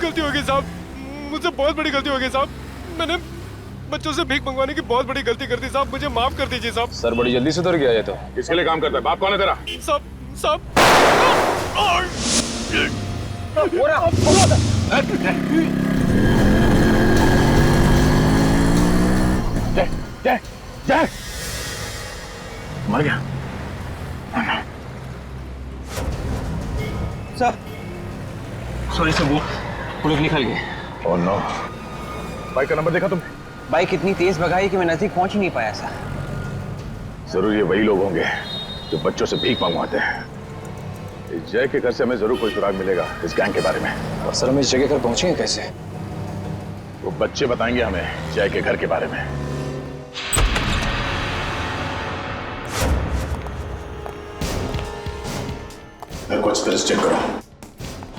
गलती हो गई साहब, मुझसे बहुत बड़ी गलती हो गई साहब। मैंने बच्चों से भीख मंगवाने की बहुत बड़ी गलती कर दी साहब, मुझे माफ कर दीजिए साहब। सर बड़ी जल्दी सुधर गया ये तो। किसके लिए काम करता है? बाप कौन है तेरा? साहब साहब जय मर गया। सर सॉरी सर, वो लोग निकल गए। Oh no. बाइक का नंबर देखा तुमने? बाइक इतनी तेज भगाई कि मैं नजदीक पहुंच ही नहीं पाया सर। जरूर ये वही लोग होंगे जो बच्चों से भीख मंगवाते हैं। इस जय के घर से हमें जरूर कोई सुराग मिलेगा इस गैंग के बारे में। और सर हम इस जगह पर पहुंचेंगे कैसे? वो बच्चे बताएंगे हमें जय के घर के बारे में। घर को अच्छी तरह से चेक करो,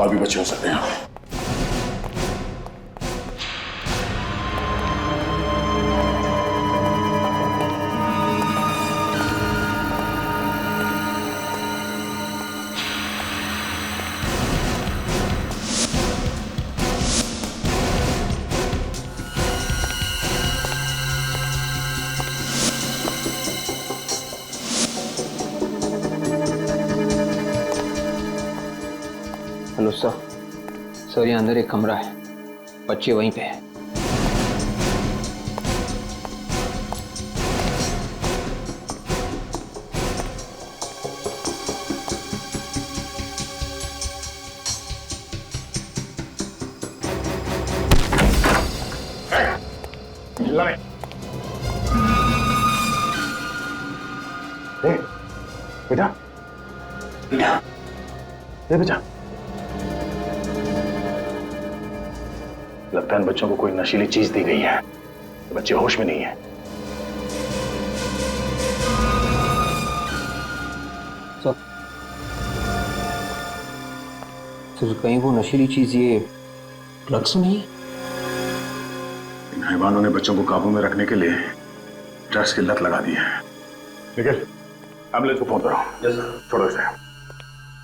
और भी बच्चे हो सकते हैं यहाँ पे। हेलो सर, सर यहाँ अंदर एक कमरा है, बच्चे वहीं पे है। बेटा बेटा बेटा, लगता है इन बच्चों को कोई नशीली चीज दी गई है, तो बच्चे होश में नहीं है। सर कहीं वो नशीली चीज ये ड्रग्स नहीं है? इन हैवानों ने बच्चों को काबू में रखने के लिए ड्रग्स की लत लगा दी है। निखिल, एम्बुलेंस को फोन करो। छोड़ो इसे,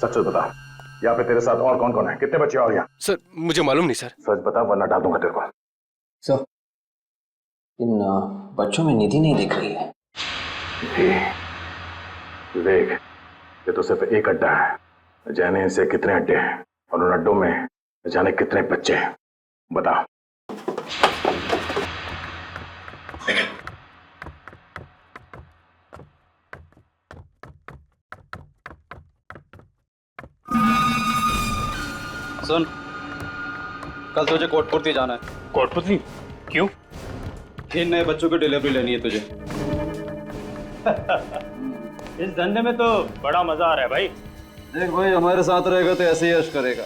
सच सच बता, यहाँ पे तेरे साथ और कौन कौन है? कितने बच्चे और यहाँ? सर मुझे मालूम नहीं सर। सच बता वरना डाल दूंगा तेरे को। सर इन बच्चों में निधि नहीं दिख रही है। विवेक, ये तो सिर्फ एक अड्डा है, जाने इनसे कितने अड्डे हैं और उन अड्डों में जाने कितने बच्चे हैं, बता। सुन, कल तुझे कोटपुरती जाना है। कोटपुरती? क्यों? 3 नए बच्चों की डिलीवरी लेनी है तुझे। इस धंधे में तो बड़ा मजा आ रहा है भाई। देख भाई, हमारे साथ रहेगा तो ऐसे ही यश करेगा।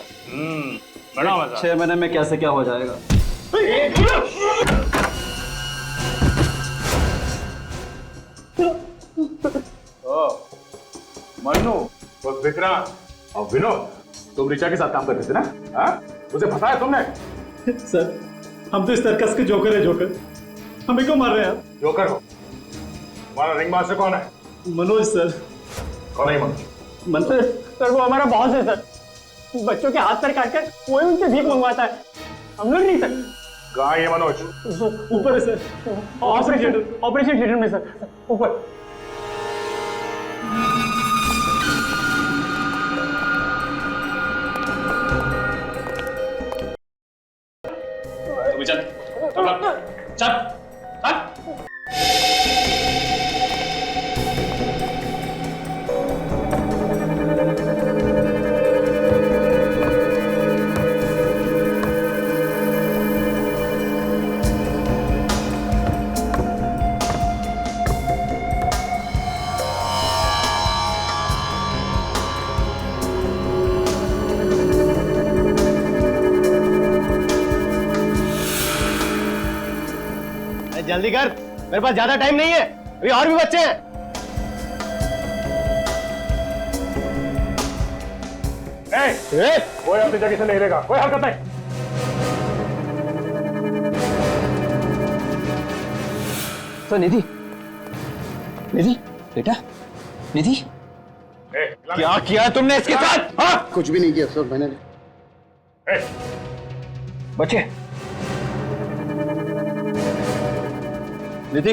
बड़ा मजा। 6 महीने में कैसे क्या हो जाएगा। मन्नू, वो विक्रांत और विनोद, तुम ऋचा के साथ काम करते थे ना? हाँ? उसे फंसाया तुमने? सर हम तो इस सर्कस के जोकर है। जोकर हमें क्यों मार रहे हैं आप? जोकर हो? तुम्हारा रिंग मास्टर कौन है? मनोज सर। कौन है मनोज? मनोज सर वो हमारा बॉस है सर। बच्चों के हाथ पैर काट कर वही उनसे भीख मंगवाता है, हम लोग नहीं सर। कहाँ है ये मनोज? ऊपर है सर, ऑपरेशन थिएटर में सर, ऊपर। चल चल जल्दी कर, मेरे पास ज्यादा टाइम नहीं है, अभी और भी बच्चे हैं। कोई अपनी जगह से नहीं रहेगा, कोई हरकत नहीं। तो निधि, निधि बेटा, निधि क्या किया तुमने इसके साथ? हाँ? कुछ भी नहीं किया सर मैंने। बच्चे, निधि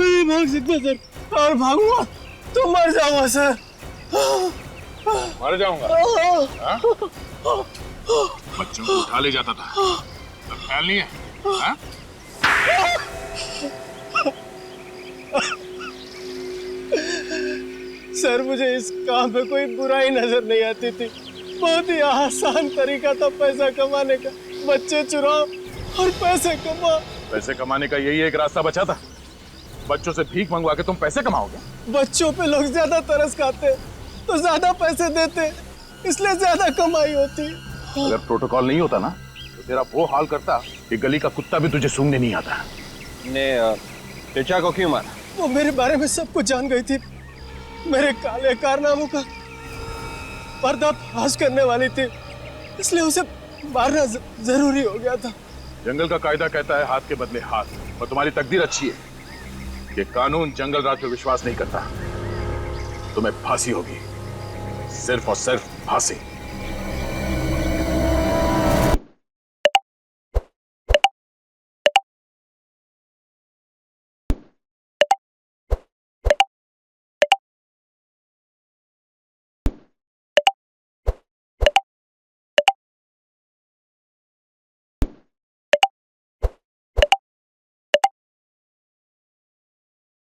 नहीं भाग सकता सर, और भागूंगा तो मर जाऊंगा सर। मर जाऊंगा? बच्चों को उठा ले जाता था, अब ख्याल नहीं है? हाँ? सर मुझे इस काम पे कोई बुराई नजर नहीं आती थी, बहुत ही आसान तरीका था पैसा कमाने का। बच्चे चुराओ और पैसे कमाओ। पैसे कमाने का यही एक रास्ता बचा था? बच्चों से भीख मंगवा के तुम पैसे कमाओगे? बच्चों पे लोग ज्यादा तरस खाते तो ज्यादा पैसे देते, इसलिए ज्यादा कमाई होती। अगर प्रोटोकॉल नहीं होता ना तो तेरा वो हाल करता कि गली का कुत्ता भी तुझे सूंघने नहीं आता। ने ऋचा को क्यों मारा? वो मेरे बारे में सब कुछ जान गई थी, मेरे काले कारनामों का पर्दाफाश करने वाली थी, इसलिए उसे मारना जरूरी हो गया था। जंगल का कायदा कहता है हाथ के बदले हाथ, और तुम्हारी तकदीर अच्छी है कि कानून जंगल राज पे विश्वास नहीं करता। तुम्हें फांसी होगी, सिर्फ और सिर्फ फांसी।